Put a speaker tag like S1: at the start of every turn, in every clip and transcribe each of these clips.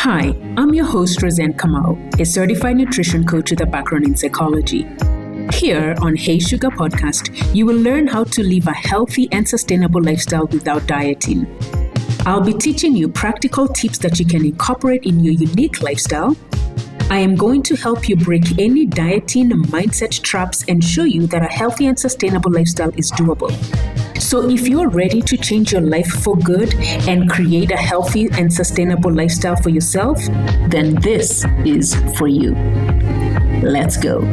S1: Hi, I'm your host, Roseanne Kamau, a certified nutrition coach with a background in psychology. Here on Hey Sugar Podcast, you will learn how to live a healthy and sustainable lifestyle without dieting. I'll be teaching you practical tips that you can incorporate in your unique lifestyle. I am going to help you break any dieting mindset traps and show you that a healthy and sustainable lifestyle is doable. So if you're ready to change your life for good and create a healthy and sustainable lifestyle for yourself, then this is for you. Let's go.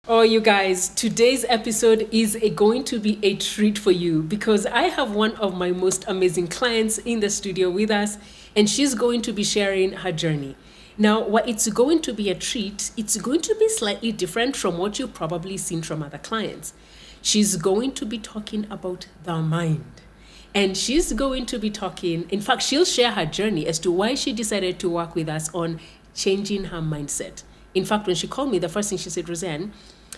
S1: Oh, you guys, today's episode is going to be a treat for you because I have one of my most amazing clients in the studio with us, and she's going to be sharing her journey. Now, what it's going to be a treat, it's going to be slightly different from what you've probably seen from other clients. She's going to be talking about the mind. And she's going to be talking, in fact, she'll share her journey as to why she decided to work with us on changing her mindset. In fact, when she called me, the first thing she said, Roseanne,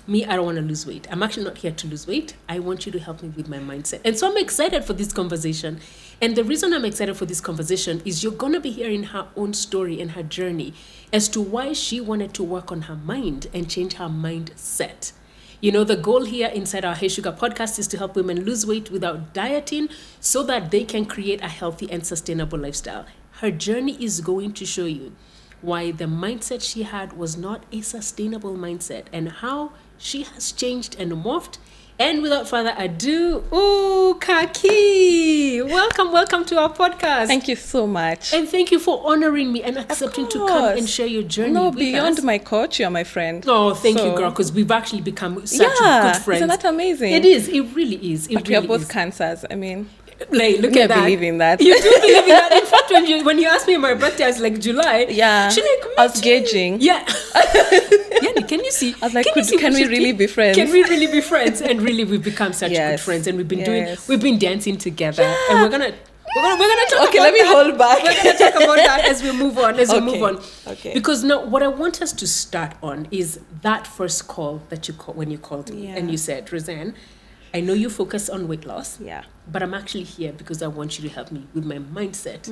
S1: I don't want to lose weight. I'm actually not here to lose weight. I want you to help me with my mindset. And so I'm excited for this conversation. And the reason I'm excited for this conversation is you're going to be hearing her own story and her journey as to why she wanted to work on her mind and change her mindset. You know, the goal here inside our Hey Sugar podcast is to help women lose weight without dieting so that they can create a healthy and sustainable lifestyle. Her journey is going to show you why the mindset she had was not a sustainable mindset and how she has changed and morphed. And without further ado, Kaki, welcome to our podcast.
S2: Thank you so much.
S1: And thank you for honoring me and accepting to come and share your journey with us.
S2: No, beyond my coach, you're my friend.
S1: Oh, thank you, girl, because we've actually become such good friends.
S2: Isn't that amazing?
S1: It is. It really is.
S2: But we are both cancers. I mean,
S1: like, look at that.
S2: I believe in that.
S1: You do believe in that. In fact, when you asked me my birthday, I was like July.
S2: Yeah.
S1: She's like,
S2: I was gauging.
S1: Yeah. Yeah, can you see?
S2: I was like, can we really be friends?
S1: Can we really be friends? And really, we've become such good friends, and we've been dancing together, and we're gonna talk.
S2: Okay, let me hold back.
S1: We're gonna talk about that as we move on.
S2: Okay.
S1: Because now, what I want us to start on is that first call that you called when you called me, and you said, Roseanne, I know you focus on weight loss.
S2: Yeah.
S1: But I'm actually here because I want you to help me with my mindset.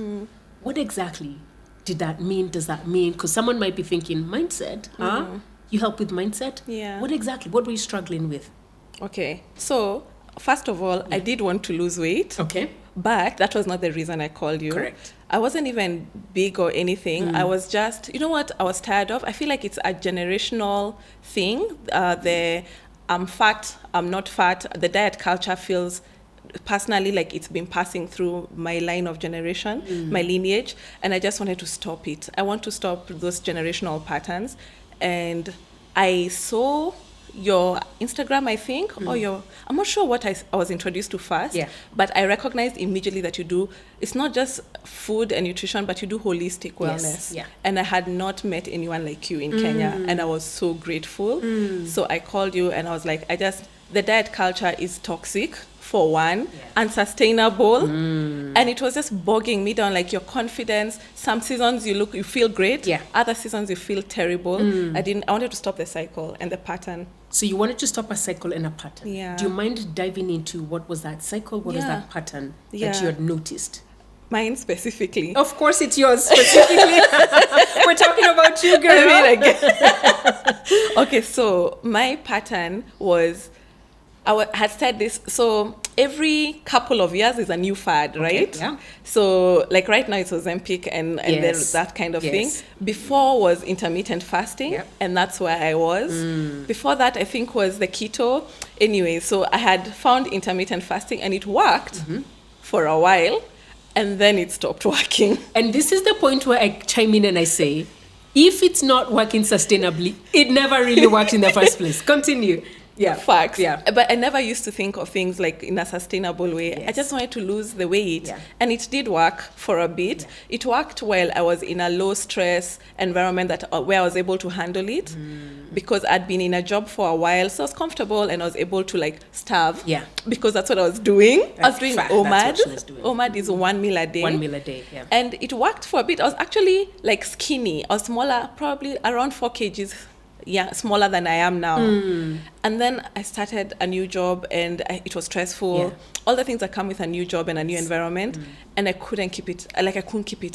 S1: What exactly did that mean? Does that mean? Because someone might be thinking, mindset, You help with mindset?
S2: Yeah.
S1: What were you struggling with?
S2: Okay. So, first of all, I did want to lose weight.
S1: Okay.
S2: But that was not the reason I called you.
S1: Correct.
S2: I wasn't even big or anything. I was just, you know what I was tired of? I feel like it's a generational thing. I'm fat, I'm not fat. The diet culture feels personally like it's been passing through my line of generation, my lineage, and I just wanted to stop it. I want to stop those generational patterns. And I saw your Instagram, I think, or I'm not sure what I was introduced to first, but I recognized immediately that you do, it's not just food and nutrition, but you do holistic wellness.
S1: Yes.
S2: And I had not met anyone like you in Kenya, and I was so grateful. So I called you and I was like, the diet culture is toxic, for one, unsustainable, and it was just bogging me down, like your confidence. Some seasons you feel great, other seasons you feel terrible. I wanted to stop the cycle and the pattern.
S1: So you wanted to stop a cycle and a pattern.
S2: Yeah.
S1: Do you mind diving into what was that cycle? What was that pattern that you had noticed?
S2: Mine specifically.
S1: Of course it's yours specifically. We're talking about you, girl.
S2: Okay, so my pattern was, I had started this, so every couple of years is a new fad, right?
S1: Yeah.
S2: So like right now it's Ozempic and there's that kind of thing. Before was intermittent fasting, and that's where I was. Before that, I think, was the keto. Anyway, so I had found intermittent fasting and it worked for a while, and then it stopped working.
S1: And this is the point where I chime in and I say, if it's not working sustainably, it never really worked in the first place. Continue. Yeah.
S2: Facts. Yeah. But I never used to think of things like in a sustainable way. I just wanted to lose the weight. And it did work for a bit. It worked well. I was in a low stress environment where I was able to handle it because I'd been in a job for a while. So I was comfortable and I was able to starve. Yeah. Because that's what I was doing. I was doing OMAD. OMAD is 1 meal a day.
S1: 1 meal a day, yeah.
S2: And it worked for a bit. I was actually skinny. I was smaller, probably around 4 kgs smaller than I am now. And then I started a new job, and it was stressful.
S1: Yeah.
S2: All the things that come with a new job and a new environment, and I couldn't keep it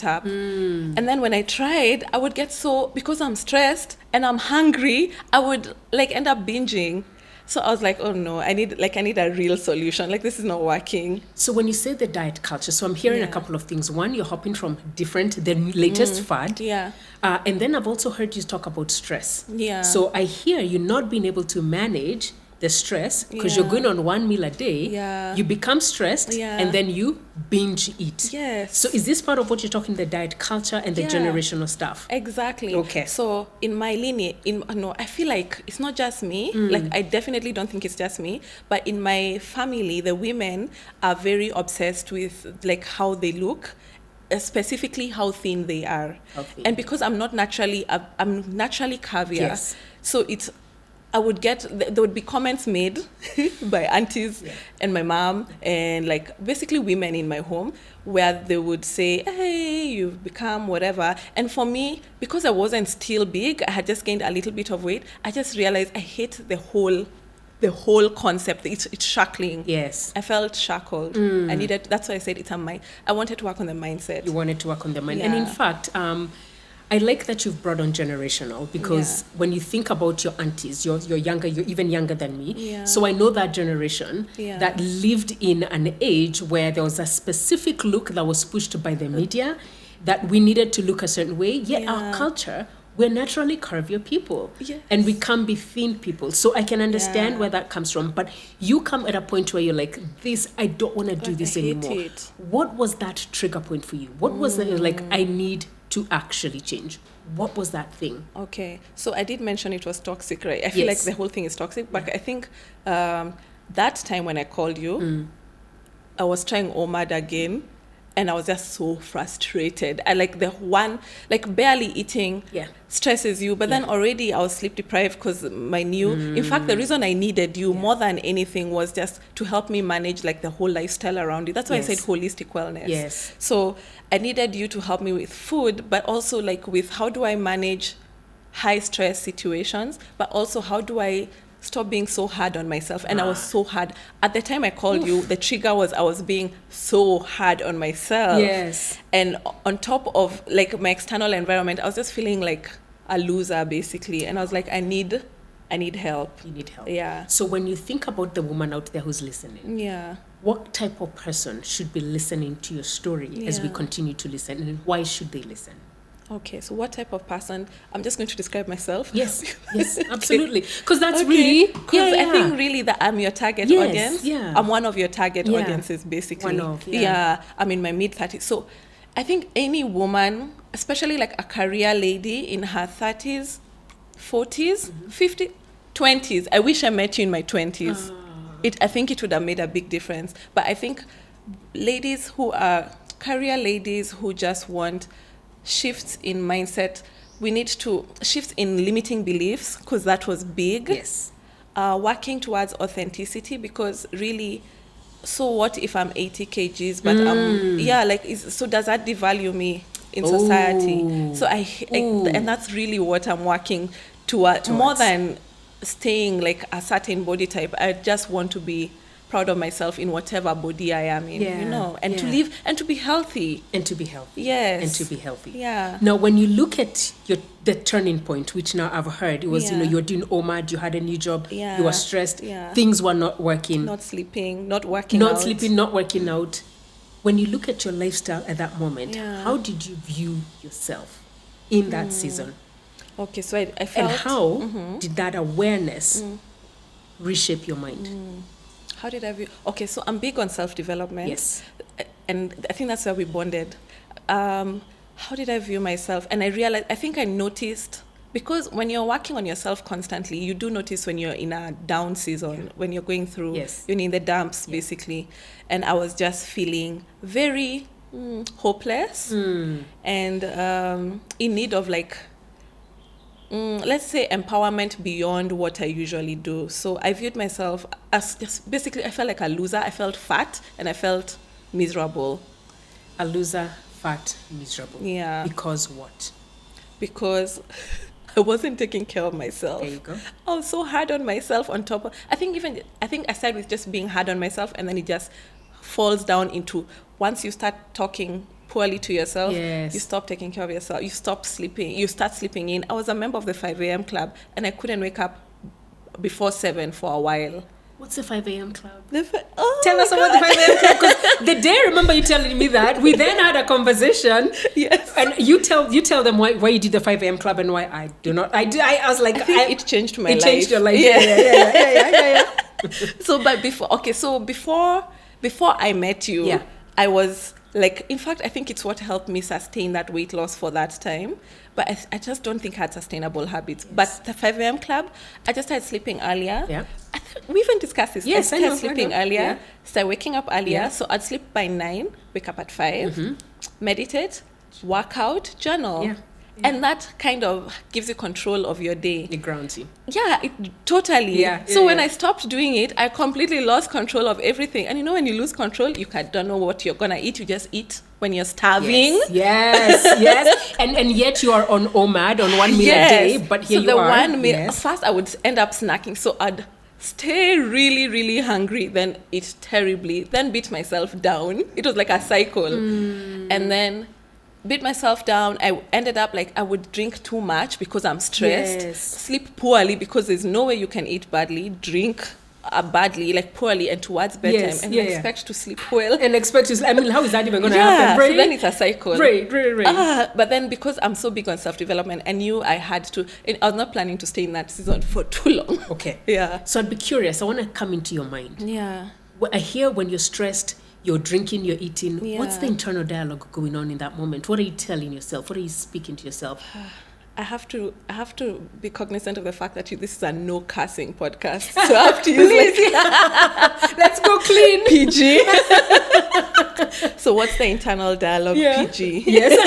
S2: up. And then when I tried, I would get because I'm stressed and I'm hungry, I would like end up binging. So I was like, oh no, I need a real solution. Like, this is not working.
S1: So when you say the diet culture, so I'm hearing a couple of things. One, you're hopping from the latest fad.
S2: Yeah.
S1: And then I've also heard you talk about stress.
S2: Yeah.
S1: So I hear you not being able to manage the stress because you're going on one meal a day.
S2: Yeah.
S1: You become stressed and then you binge eat.
S2: Yes.
S1: So is this part of what you're talking, the diet culture and the generational stuff?
S2: Exactly.
S1: Okay.
S2: So in my lineage, I feel like it's not just me. Like, I definitely don't think it's just me. But in my family, the women are very obsessed with like how they look, specifically how thin they are.
S1: Okay.
S2: And because I'm naturally curvier,
S1: Yes.
S2: so there would be comments made by aunties and my mom and like basically women in my home where they would say, hey, you've become whatever. And for me, because I wasn't still big, I had just gained a little bit of weight, I just realized I hate the whole concept. It's shackling.
S1: Yes.
S2: I felt shackled. That's why I said I wanted to work on the mindset.
S1: You wanted to work on the mind.
S2: Yeah.
S1: And in fact, I like that you've brought on generational because when you think about your aunties, you're even younger than me.
S2: Yeah.
S1: So I know that generation that lived in an age where there was a specific look that was pushed by the media, that we needed to look a certain way. Yet our culture, we're naturally curvier people.
S2: Yes.
S1: And we can't be thin people. So I can understand where that comes from. But you come at a point where you're like, I don't want to do this anymore.
S2: It.
S1: What was that trigger point for you? What was I need to actually change? What was that thing?
S2: Okay, so I did mention it was toxic, right? I feel like the whole thing is toxic, but I think that time when I called you, I was trying OMAD again, and I was just so frustrated. I barely eating stresses you, but then already I was sleep deprived because in fact, the reason I needed you more than anything was just to help me manage like the whole lifestyle around it. That's why I said holistic wellness.
S1: Yes.
S2: So I needed you to help me with food, but also like with how do I manage high stress situations, but also how do I stop being so hard on myself. And I was so hard. At the time I called you, the trigger was I was being so hard on myself.
S1: Yes.
S2: And on top of like my external environment, I was just feeling like a loser basically. And I was like, I need help.
S1: You need help.
S2: Yeah.
S1: So when you think about the woman out there who's listening, what type of person should be listening to your story as we continue to listen, and why should they listen?
S2: Okay, so what type of person? I'm just going to describe myself.
S1: Yes, absolutely. Because that's really...
S2: Because I think really that I'm your target audience. Yeah. I'm one of your target audiences, basically. I'm in my mid-30s. So I think any woman, especially like a career lady in her 30s, 40s, 50s, 20s. I wish I met you in my 20s. I think it would have made a big difference. But I think ladies who are career ladies who just want shifts in mindset, we need to shift in limiting beliefs, because that was big.
S1: Yes.
S2: Working towards authenticity, because really, so what if I'm 80 kgs, but so does that devalue me in society? So and that's really what I'm working towards. More than staying like a certain body type, I just want to be proud of myself in whatever body I am in, and to live and to be healthy.
S1: And to be healthy.
S2: Yes.
S1: And to be healthy.
S2: Yeah.
S1: Now, when you look at the turning point, which now I've heard, it was, you were doing OMAD, you had a new job, you were stressed, things were not working.
S2: Not sleeping, not working out.
S1: Not sleeping, not working out. When you look at your lifestyle at that moment, how did you view yourself in that season?
S2: Okay, so I felt...
S1: And how did that awareness reshape your mind?
S2: How did I view... Okay, so I'm big on self-development.
S1: Yes.
S2: And I think that's where we bonded. How did I view myself? And I realized, I think I noticed, because when you're working on yourself constantly, you do notice when you're in a down season, when you're going through, you're in the dumps, basically. And I was just feeling very hopeless and in need of let's say empowerment beyond what I usually do. So I viewed myself as just basically, I felt like a loser. I felt fat and I felt miserable.
S1: A loser, fat, miserable.
S2: Yeah.
S1: Because what?
S2: Because I wasn't taking care of myself.
S1: There you go.
S2: I was so hard on myself on top of, I think I started with just being hard on myself, and then it just falls down into, once you start talking poorly to yourself,
S1: Yes.
S2: you stop taking care of yourself, you stop sleeping, you start sleeping in. I was a member of the 5 a.m. club, and I couldn't wake up before 7 for a while.
S1: What's the 5 a.m. club?
S2: Oh
S1: Tell
S2: my
S1: us about the 5 a.m. club, because the day I remember you telling me that, we then had a conversation.
S2: Yes.
S1: And you tell them why you did the 5 a.m. club and why I do not. I was like,
S2: I think it changed my life.
S1: It changed your life.
S2: Yeah.
S1: Yeah.
S2: So, but before I met you,
S1: Yeah.
S2: I was like, in fact, I think it's what helped me sustain that weight loss for that time. But I just don't think I had sustainable habits.
S1: Yes.
S2: But the 5 a.m. club, I just started sleeping earlier.
S1: Yeah.
S2: We even discussed this.
S1: Yes,
S2: I
S1: I
S2: started
S1: know,
S2: sleeping earlier,
S1: Yeah.
S2: started waking up earlier.
S1: Yeah.
S2: So I'd sleep by 9, wake up at 5, meditate, work out, journal.
S1: Yeah.
S2: And that kind of gives you control of your day.
S1: It grounds you.
S2: Yeah, totally.
S1: Yeah,
S2: So
S1: yeah,
S2: when
S1: yeah.
S2: I stopped doing it, I completely lost control of everything. And you know, when you lose control, you don't know what you're gonna eat. You just eat when you're starving.
S1: Yes. And yet you are on OMAD, on 1 meal a day, but here
S2: so
S1: you
S2: the
S1: are.
S2: 1 meal,
S1: Yes.
S2: first I would end up snacking. So I'd stay really, really hungry, then eat terribly, then beat myself down. It was like a cycle. And then beat myself down. I ended up like I would drink too much because I'm stressed,
S1: Yes.
S2: sleep poorly because there's no way you can eat badly, drink badly, like poorly, and towards bedtime,
S1: Yes,
S2: and
S1: yeah,
S2: expect to sleep well.
S1: And expect to. I mean, how is that even going to
S2: Yeah,
S1: happen? Right?
S2: so then it's a cycle.
S1: Right.
S2: But then because I'm so big on self-development, I knew I had to, and I was not planning to stay in that season for too long.
S1: Okay.
S2: Yeah.
S1: So I'd be curious. I want to come into your mind.
S2: Yeah.
S1: I hear when you're stressed, you're drinking, you're eating. What's the
S2: Yeah.
S1: internal dialogue going on in that moment? What are you telling yourself? What are you speaking to yourself?
S2: I have to be cognizant of the fact that this is a no cursing podcast. So I have to use like
S1: Let's go clean.
S2: PG. So what's the internal dialogue?
S1: Yeah.
S2: PG.
S1: Yes.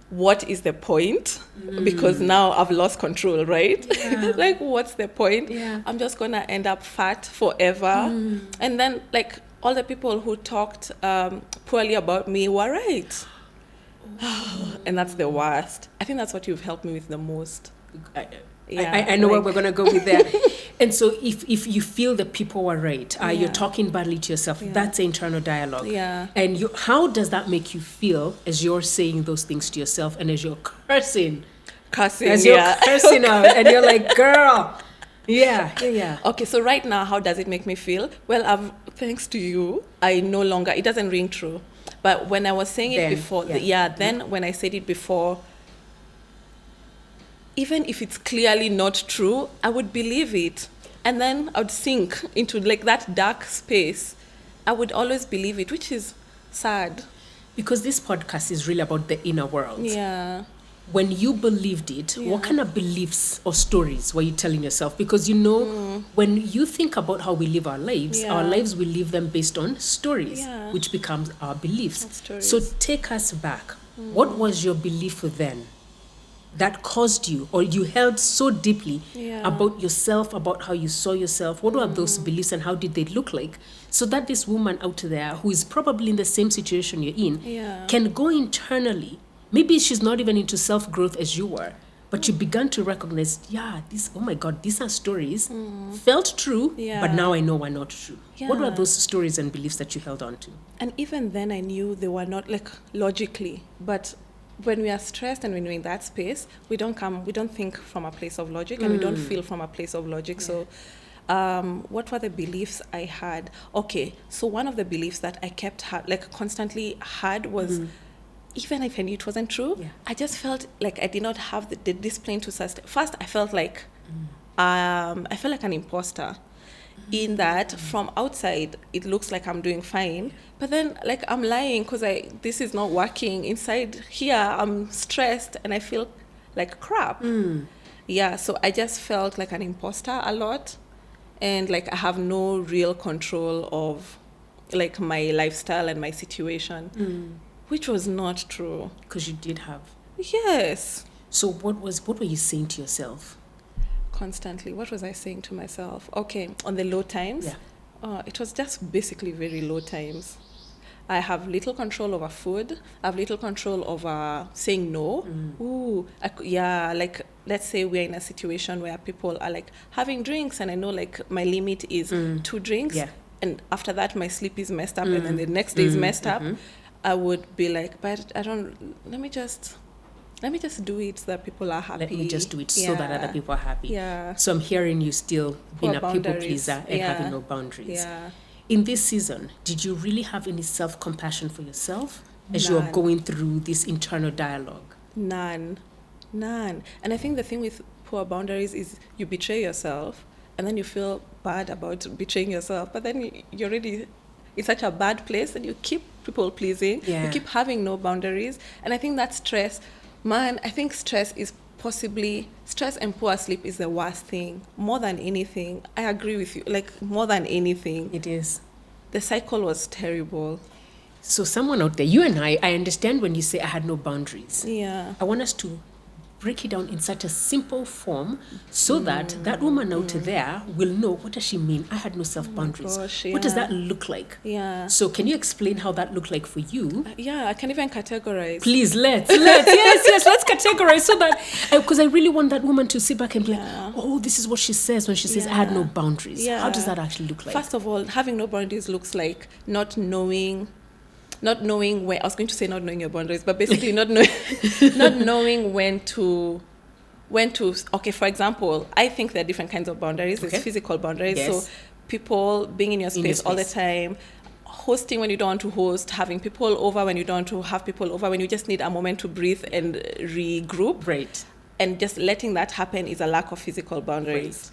S2: What is the point? Because now I've lost control, right?
S1: Yeah.
S2: Like, what's the point?
S1: Yeah.
S2: I'm just gonna end up fat forever. And then, like, all the people who talked poorly about me were right. And that's the worst. I think that's what you've helped me with the most.
S1: I know where we're going to go with that. And so if you feel that people were right, you're talking badly to yourself, that's internal dialogue.
S2: Yeah.
S1: And how does that make you feel as you're saying those things to yourself and as you're cursing? As you're cursing out and you're like, girl. Yeah.
S2: Okay, so right now, how does it make me feel? Well, thanks to you, it doesn't ring true. But when I was saying it before, when I said it before, even if it's clearly not true, I would believe it. And then I would sink into like that dark space. I would always believe it, which is sad.
S1: Because this podcast is really about the inner world.
S2: Yeah.
S1: When you believed it, what kind of beliefs or stories were you telling yourself? Because when you think about how we live our lives we live them based on stories, which becomes our beliefs. So take us back. What was your belief then that caused you, or you held so deeply about yourself, about how you saw yourself? What were those beliefs and how did they look like? So that this woman out there who is probably in the same situation you're in can go internally. Maybe she's not even into self-growth as you were, but you began to recognize, these are stories, felt true, but now I know are not true.
S2: Yeah.
S1: What were those stories and beliefs that you held on to?
S2: And even then I knew they were not like logically, but when we are stressed and when we're in that space, we don't think from a place of logic and we don't feel from a place of logic. So what were the beliefs I had? Okay, so one of the beliefs that I kept constantly had was, even if I knew it wasn't true, I just felt like I did not have the discipline to sustain. First, I felt like an imposter. In that, from outside, it looks like I'm doing fine, but then like I'm lying because this is not working. Inside here, I'm stressed and I feel like crap. Yeah, so I just felt like an imposter a lot, and like I have no real control of like my lifestyle and my situation. Which was not true.
S1: Because you did have.
S2: Yes.
S1: So what were you saying to yourself?
S2: Constantly. What was I saying to myself? Okay, on the low times, it was just basically very low times. I have little control over food. I have little control over saying no. Like let's say we're in a situation where people are like having drinks, and I know like my limit is 2 drinks.
S1: Yeah.
S2: And after that, my sleep is messed up, and then the next day is messed up. I would be like, but I don't. Let me just do it so that people are happy.
S1: Let me just do it so that other people are happy.
S2: Yeah.
S1: So I'm hearing you still being a people pleaser and
S2: Yeah.
S1: having no boundaries.
S2: Yeah.
S1: In this season, did you really have any self-compassion for yourself as you are
S2: None.
S1: going through this internal dialogue?
S2: None. And I think the thing with poor boundaries is you betray yourself, and then you feel bad about betraying yourself, but then you're already in such a bad place, and you keep people pleasing.
S1: Yeah.
S2: You keep having no boundaries, and I think that stress, man, I think stress and poor sleep is the worst thing. More than anything, I agree with you. Like, more than anything,
S1: It is.
S2: the cycle was terrible.
S1: So someone out there, you and I understand when you say I had no boundaries.
S2: Yeah.
S1: I want us to break it down in such a simple form so that that woman out there will know, what does she mean? I had no self-boundaries.
S2: gosh,
S1: What does
S2: yeah.
S1: that look like?
S2: Yeah.
S1: So can you explain how that looked like for you?
S2: Yeah, I can even categorize.
S1: Please, let's let's categorize so that, because I really want that woman to sit back and be like, oh, this is what she says when she says I had no boundaries.
S2: Yeah.
S1: How does that actually look like?
S2: First of all, having no boundaries looks like not knowing where, I was going to say not knowing your boundaries, but basically not knowing when to, okay, for example, I think there are different kinds of boundaries. There's physical boundaries.
S1: Yes.
S2: So people being in your space all the time, hosting when you don't want to host, having people over when you don't want to have people over, when you just need a moment to breathe and regroup.
S1: Right.
S2: And just letting that happen is a lack of physical boundaries.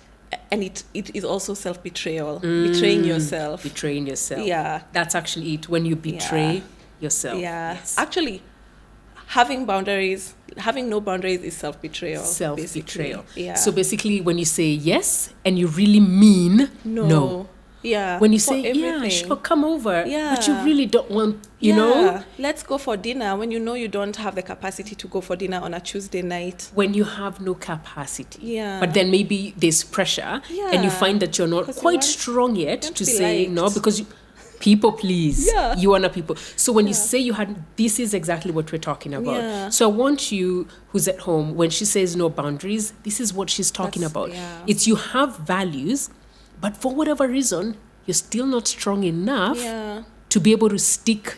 S2: And it is also self-betrayal, betraying yourself.
S1: Betraying yourself.
S2: Yeah.
S1: That's actually it, when you betray yourself.
S2: Yeah.
S1: Yes.
S2: Actually, having no boundaries is self-betrayal.
S1: Self-betrayal.
S2: Basically. Yeah.
S1: So basically, when you say yes and you really mean no.
S2: Yeah.
S1: When you
S2: for
S1: say,
S2: everything.
S1: sure, come over.
S2: Yeah.
S1: But you really don't want, you know?
S2: Let's go for dinner when you know you don't have the capacity to go for dinner on a Tuesday night.
S1: When you have no capacity.
S2: Yeah.
S1: But then maybe there's pressure and you find that you're not
S2: 'Cause you
S1: quite
S2: want-
S1: strong yet to
S2: be
S1: say
S2: liked.
S1: no, because people please.
S2: Yeah.
S1: You want a people. So when you say this is exactly what we're talking about.
S2: Yeah.
S1: So I want you who's at home, when she says no boundaries, this is what she's talking about.
S2: Yeah.
S1: It's you have values, but for whatever reason, you're still not strong enough to be able to stand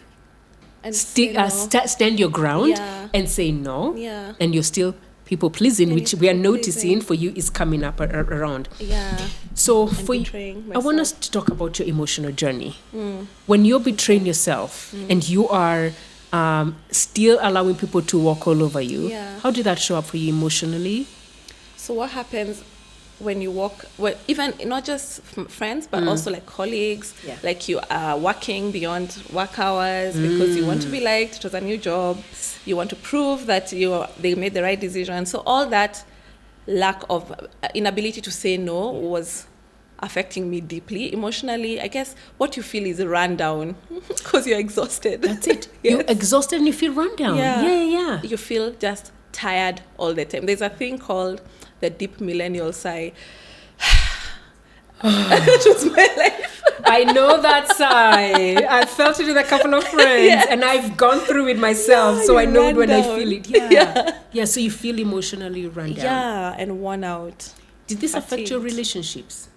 S1: your ground and say no.
S2: Yeah.
S1: And you're still people pleasing, which we are noticing
S2: people-pleasing.
S1: for you is coming up around.
S2: Yeah.
S1: So for you,
S2: betraying
S1: I want us
S2: myself.
S1: to talk about your emotional journey. When you're betraying yourself and you are still allowing people to walk all over you, how did that show up for you emotionally?
S2: So what happens when you walk, even not just friends, but also like colleagues, like you are working beyond work hours because you want to be liked, it was a new job, you want to prove that they made the right decision. So all that lack of inability to say no was affecting me deeply emotionally. I guess what you feel is run down because you're exhausted.
S1: That's it. You're exhausted and you feel run down. Yeah.
S2: You feel just tired all the time. There's a thing called the deep millennial sigh. It was my life.
S1: I know that sigh. I felt it with a couple of friends and I've gone through it myself, so I know it when I feel it. Yeah, so you feel emotionally run down.
S2: Yeah, and worn out.
S1: Did this affect your relationships?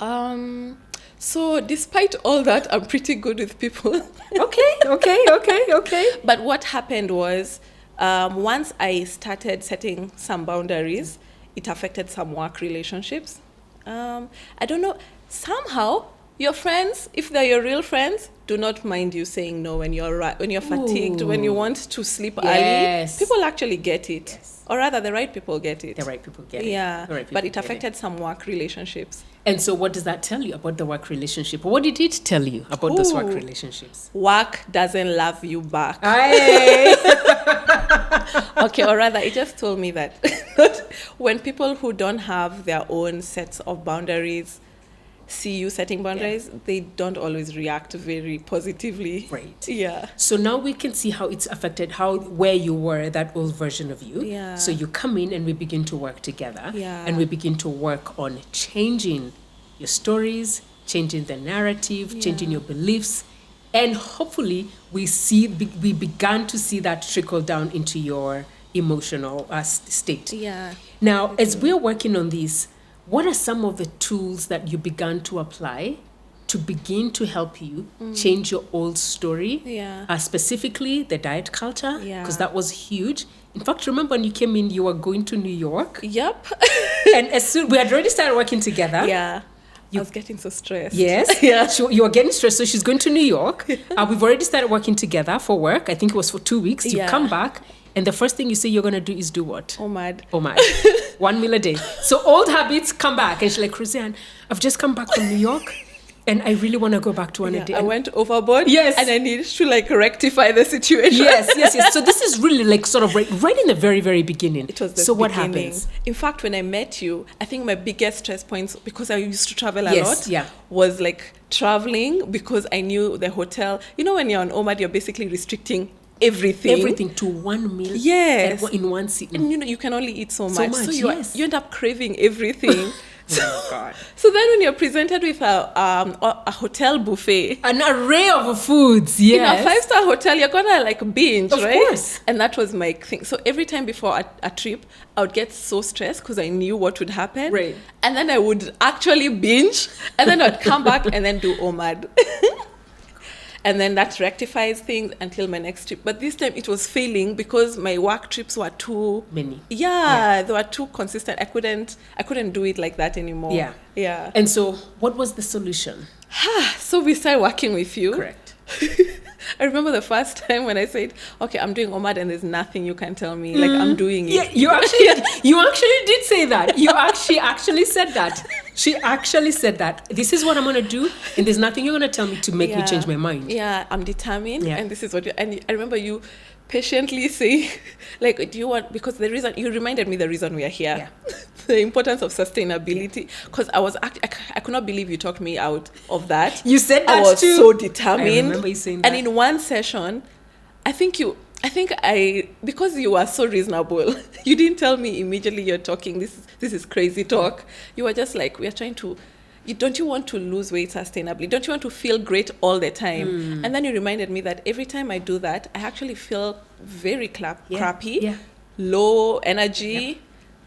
S2: So despite all that, I'm pretty good with people.
S1: Okay.
S2: But what happened was, once I started setting some boundaries, it affected some work relationships. I don't know, somehow your friends, if they're your real friends, do not mind you saying no when you're fatigued, when you want to sleep early. People actually get it. Or rather, the right people get it.
S1: The right people get it.
S2: Yeah,
S1: The right people
S2: but it
S1: get
S2: affected some work relationships.
S1: And so what does that tell you about the work relationship? What did it tell you about those work relationships?
S2: Work doesn't love you back.
S1: Aye.
S2: Okay, or rather, it just told me that when people who don't have their own sets of boundaries see you setting boundaries, they don't always react very positively.
S1: Right.
S2: Yeah.
S1: So now we can see how it's affected where you were, that old version of you.
S2: Yeah.
S1: So you come in and we begin to work together.
S2: Yeah.
S1: And we begin to work on changing your stories, changing the narrative, changing your beliefs, And hopefully we began to see that trickle down into your emotional state.
S2: Yeah.
S1: Now, as we're working on this, what are some of the tools that you began to apply to begin to help you change your old story?
S2: Yeah.
S1: Specifically, the diet culture,
S2: Yeah.
S1: because that was huge. In fact, remember when you came in, you were going to New York,
S2: Yep.
S1: and as soon we had already started working together.
S2: Yeah. I was getting so stressed.
S1: Yes.
S2: Yeah.
S1: You were getting stressed, so she's going to New York. We've already started working together for work. I think it was for 2 weeks. You
S2: Yeah.
S1: come back, and the first thing you say you're going to do is do what?
S2: Oh, mad.
S1: Oh my. 1 meal a day. So old habits come back. And she's like, Roseanne, I've just come back from New York and I really want to go back to one a day.
S2: I went overboard.
S1: Yes.
S2: And I needed to like rectify the situation.
S1: Yes. So this is really like sort of right in the very, very beginning.
S2: It was the
S1: so
S2: beginning.
S1: What happens?
S2: In fact, when I met you, I think my biggest stress points, because I used to travel a
S1: Yes,
S2: lot,
S1: yeah.
S2: was like traveling, because I knew the hotel. You know, when you're on OMAD, you're basically restricting everything
S1: To one meal.
S2: Yes.
S1: In one sitting.
S2: And you know, you can only eat so much. So you,
S1: yes.
S2: you end up craving everything.
S1: Oh God.
S2: So then when you're presented with a hotel buffet,
S1: An array of foods, yes.
S2: in a 5-star hotel, you're gonna like binge,
S1: Of
S2: right?
S1: course.
S2: And that was my thing. So every time before a trip, I would get so stressed because I knew what would happen.
S1: Right.
S2: And then I would actually binge, and then I'd come back and then do OMAD. And then that rectifies things until my next trip. But this time it was failing because my work trips were too
S1: Many.
S2: Yeah, they were too consistent. I couldn't do it like that anymore.
S1: Yeah.
S2: Yeah.
S1: And so what was the solution?
S2: So we started working with you.
S1: Correct.
S2: I remember the first time when I said, okay, I'm doing OMAD and there's nothing you can tell me. Like, I'm doing it.
S1: Yeah, you actually did say that. She actually said that. She actually said that. This is what I'm going to do, and there's nothing you're going to tell me to make me change my mind.
S2: Yeah, I'm determined,
S1: Yeah.
S2: and this is what and I remember you patiently saying, like, do you want, because the reason, you reminded me the reason we are here.
S1: Yeah.
S2: The importance of sustainability, because I could not believe you talked me out of that.
S1: You said that
S2: I was
S1: too.
S2: so determined.
S1: I remember you saying that.
S2: And in one session, because you were so reasonable, you didn't tell me immediately you're talking, this is crazy talk. You were just like, we are trying to, don't you want to lose weight sustainably? Don't you want to feel great all the time? And then you reminded me that every time I do that, I actually feel very crappy, low energy,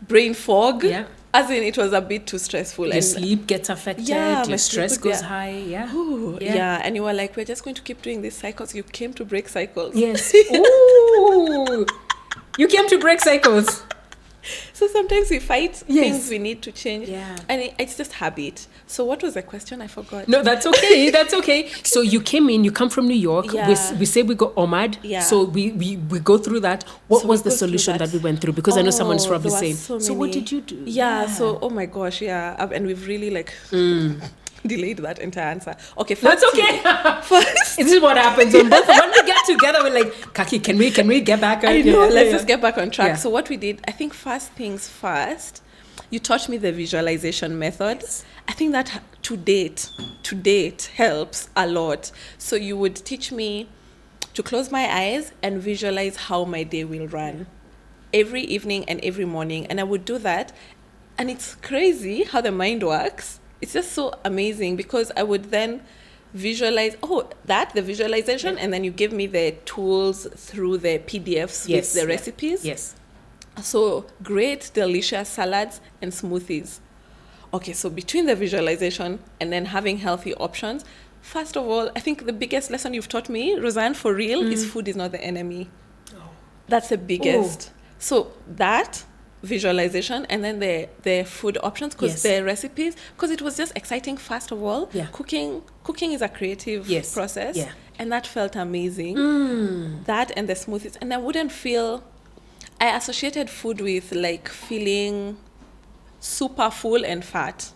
S2: brain fog.
S1: Yeah.
S2: As in, it was a bit too stressful.
S1: Your sleep gets affected,
S2: Yeah, my
S1: your
S2: sleep
S1: stress
S2: would-
S1: goes
S2: yeah.
S1: high. Yeah.
S2: Ooh, yeah. And you were like, we're just going to keep doing these cycles. You came to break cycles.
S1: Yes. Ooh. You came to break cycles.
S2: So sometimes we fight
S1: Yes.
S2: things we need to change.
S1: Yeah.
S2: And it's just habit. So what was the question? I forgot.
S1: No, that's okay. That's okay. So you came in, you come from New York.
S2: Yeah.
S1: We say we got OMAD.
S2: Yeah.
S1: So we go through that. What
S2: So
S1: was
S2: we
S1: the
S2: go through
S1: solution that
S2: that.
S1: we went through? Because I know someone is
S2: Oh,
S1: probably
S2: there were
S1: saying,
S2: so
S1: what
S2: many.
S1: did you do?
S2: Yeah, so, oh my gosh, yeah. And we've really like delayed that entire answer. Okay,
S1: That's
S2: first
S1: okay.
S2: First,
S1: This is what happens when we get together. We're like, Kaki, can we get back?
S2: I know, let's just get back on track.
S1: Yeah.
S2: So what we did, I think first things first, you taught me the visualization method.
S1: Yes.
S2: I think that to date helps a lot. So you would teach me to close my eyes and visualize how my day will run every evening and every morning. And I would do that. And it's crazy how the mind works. It's just so amazing because I would then visualize, the visualization, and then you give me the tools through the PDFs with the recipes.
S1: Yes.
S2: So great, delicious salads and smoothies. Okay, so between the visualization and then having healthy options, first of all, I think the biggest lesson you've taught me, Roseanne, for real, is food is not the enemy.
S1: Oh.
S2: That's the biggest. So that visualization and then the food options, because the recipes, because it was just exciting. First of all, cooking is a creative process, and that felt amazing. That and the smoothies, and I associated food with like feeling super full and fat.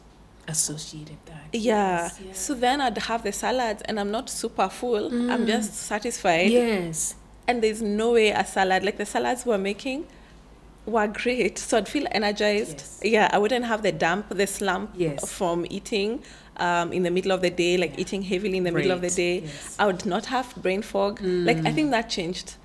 S1: Associated that.
S2: Yeah.
S1: Yes.
S2: So then I'd have the salads and I'm not super full. I'm just satisfied.
S1: Yes.
S2: And there's no way a salad, like the salads we're making, were great. So I'd feel energized.
S1: Yes.
S2: Yeah, I wouldn't have the slump from eating in the middle of the day, eating heavily in the middle of the day.
S1: Yes.
S2: I would not have brain fog. Like, I think that changed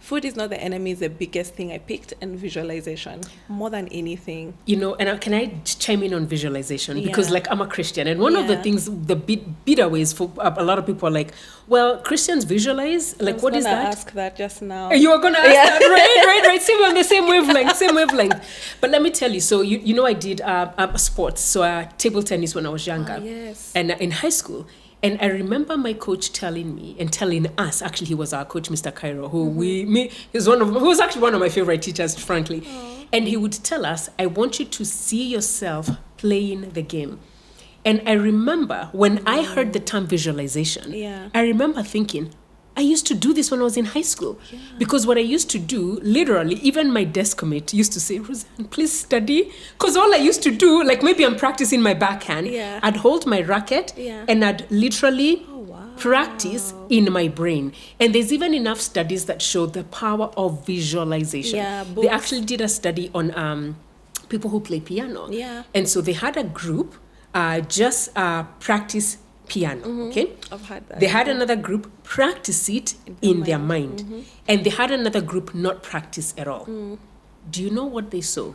S2: food is not the enemy is the biggest thing I picked, and visualization more than anything.
S1: You know, and can I chime in on visualization? Because
S2: Yeah.
S1: like I'm a Christian, and one of the
S2: Yeah.
S1: things, the bitter ways for a lot of people are like, well, Christians visualize, like what is
S2: I was gonna
S1: that?
S2: ask that just now.
S1: You are going to ask
S2: Yeah.
S1: that, right? Same on the same wavelength. But let me tell you, so you know I did sports, so table tennis when I was younger.
S2: Oh, yes.
S1: And in high school. And I remember my coach telling me and telling us, actually he was our coach, Mr. Cairo, who he was actually one of my favorite teachers, frankly. And he would tell us, I want you to see yourself playing the game. And I remember when I heard the term visualization, I remember thinking, I used to do this when I was in high school. Because what I used to do, literally, even my desk mate used to say, Roseanne, please study. Because all I used to do, like maybe I'm practicing my backhand, I'd hold my racket and I'd literally practice in my brain. And there's even enough studies that show the power of visualization. They actually did a study on people who play piano. And so they had a group just practice piano, okay?
S2: I've had that.
S1: They had another group practice it in their mind. And they had another group not practice at all. Do you know what they saw?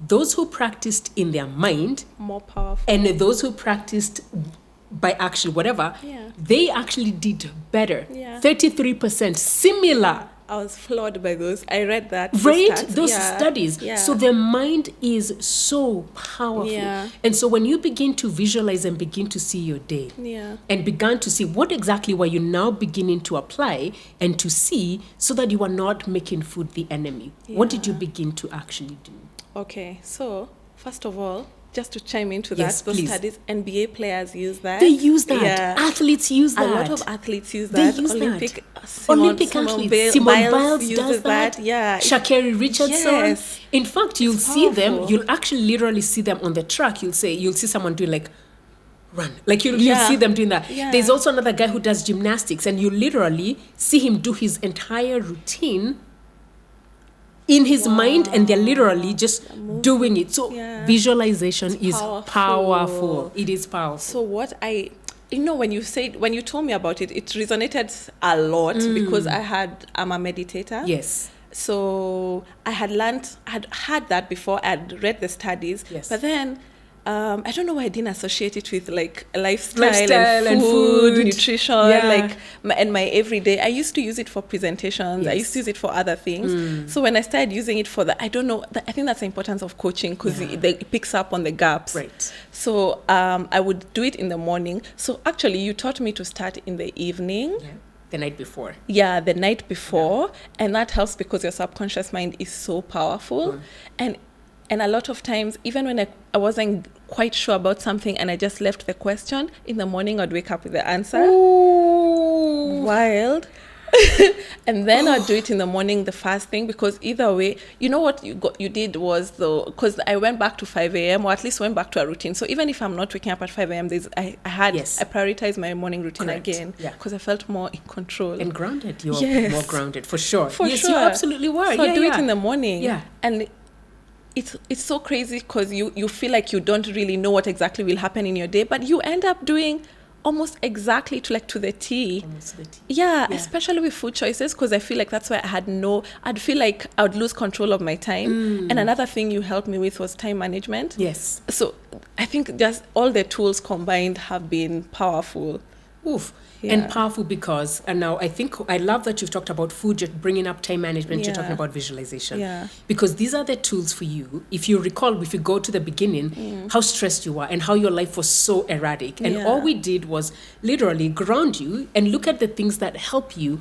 S1: Those who practiced in their mind,
S2: more powerful,
S1: and those who practiced by action, whatever, they actually did better. 33% similar.
S2: I was floored by those. I read that.
S1: Those studies. So the mind is so powerful. And so when you begin to visualize and begin to see your day and began to see what exactly were you now beginning to apply and to see so that you are not making food the enemy. What did you begin to actually do?
S2: Okay, so first of all, just to chime into
S1: Yes,
S2: those
S1: please.
S2: studies, NBA players use that.
S1: They use that. Athletes use that.
S2: A lot of athletes use
S1: They
S2: that.
S1: use
S2: Olympic
S1: athletes. Simone Biles
S2: uses
S1: does that.
S2: Yeah.
S1: Sha'Carri Richardson.
S2: Yes.
S1: In fact, you'll see them.
S2: powerful.
S1: You'll actually literally see them on the track. You'll see someone doing like run. Like you'll see them doing that. There's also another guy who does gymnastics, and you literally see him do his entire routine in his mind, and they're literally just doing it. So visualization is powerful. It is powerful.
S2: So what when you told me about it, it resonated a lot because I'm a meditator.
S1: Yes.
S2: So I had had that before. I'd read the studies, but then I don't know why I didn't associate it with like lifestyle and food, nutrition, like and my everyday. I used to use it for presentations. I used to use it for other things. So when I started using it for that, I don't know. I think that's the importance of coaching because it picks up on the gaps.
S1: Right.
S2: So I would do it in the morning. So actually, you taught me to start in the evening.
S1: Yeah. The night before.
S2: Yeah, the night before. And that helps because your subconscious mind is so powerful. And a lot of times, even when I wasn't quite sure about something and I just left the question, in the morning I'd wake up with the answer.
S1: Ooh.
S2: Wild. And then I'd do it in the morning, the first thing, because either way, you know what you did was because I went back to 5 a.m. or at least went back to a routine. So even if I'm not waking up at 5 a.m., I prioritized my morning routine again because I felt more in control.
S1: And grounded. You are more grounded, for sure.
S2: Yes,
S1: you absolutely were.
S2: So I do it in the morning.
S1: Yeah.
S2: And it's so crazy because you feel like you don't really know what exactly will happen in your day, but you end up doing almost exactly to the T.
S1: Almost to the T.
S2: Yeah, especially with food choices, because I feel like that's why I'd feel like I would lose control of my time. And another thing you helped me with was time management.
S1: Yes.
S2: So I think just all the tools combined have been powerful.
S1: Oof. And powerful because, and now I love that you've talked about food, you're bringing up time management, you're talking about visualization.
S2: Yeah.
S1: Because these are the tools for you. If you recall, if you go to the beginning, how stressed you were and how your life was so erratic. And all we did was literally ground you and look at the things that help you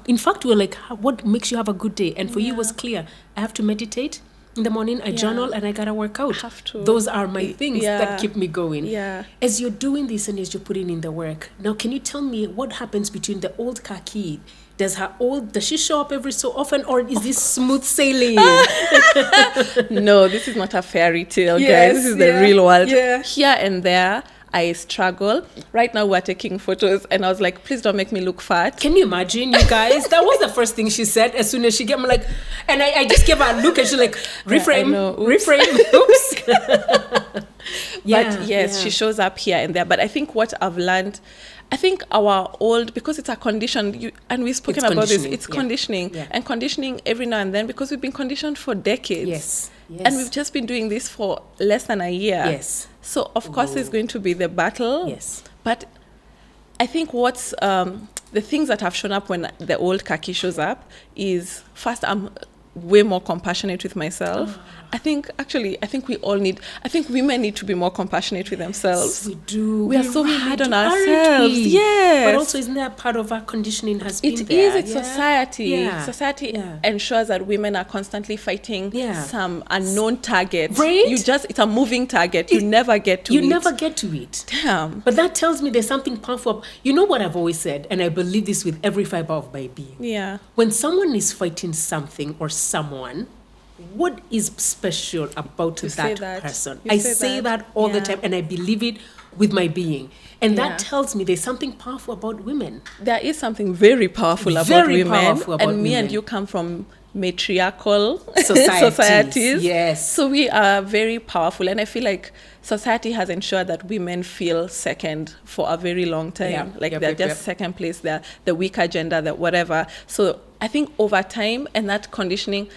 S1: in fact, we were like, what makes you have a good day? And for you was clear. I have to meditate. In the morning, I journal and I gotta work out.
S2: Have to.
S1: Those are my things that keep me going.
S2: Yeah.
S1: As you're doing this and as you're putting in the work, now can you tell me what happens between the old Kaki? Does she show up every so often, or is this smooth sailing?
S2: No, this is not a fairy tale, guys. This is the real world. Here and there, I struggle. Right now we're taking photos and I was like, please don't make me look fat.
S1: Can you imagine, you guys? That was the first thing she said as soon as she came, like, and I just gave her a look and she's like, reframe, oops.
S2: But yes, she shows up here and there. But I think what I've learned, I think our old, because it's a condition, and we've spoken about this, it's conditioning.
S1: Yeah.
S2: And conditioning every now and then, because we've been conditioned for decades.
S1: Yes.
S2: And we've just been doing this for less than a year.
S1: Yes.
S2: So, of course, there's going to be the battle.
S1: Yes.
S2: But I think what's the things that have shown up when the old Kaki shows up is, first, I'm way more compassionate with myself. I think women need to be more compassionate with themselves.
S1: We do.
S2: We are so hard on ourselves. Yes.
S1: But also, isn't that part of our conditioning has been
S2: It
S1: there?
S2: is. It's society.
S1: Yeah.
S2: Society ensures that women are constantly fighting some unknown target.
S1: Right?
S2: It's a moving target. You never get to it.
S1: You never get to it.
S2: Damn.
S1: But that tells me there's something powerful. You know what I've always said, and I believe this with every fiber of my being.
S2: Yeah.
S1: When someone is fighting something or someone, what is special about that person? I say that all the time, and I believe it with my being. And that tells me there's something powerful about women.
S2: There is something very powerful about women. And me and you come from matriarchal societies.
S1: Yes.
S2: So we are very powerful. And I feel like society has ensured that women feel second for a very long time. They're just second place. They're the weaker gender, the whatever. So I think over time, and that conditioning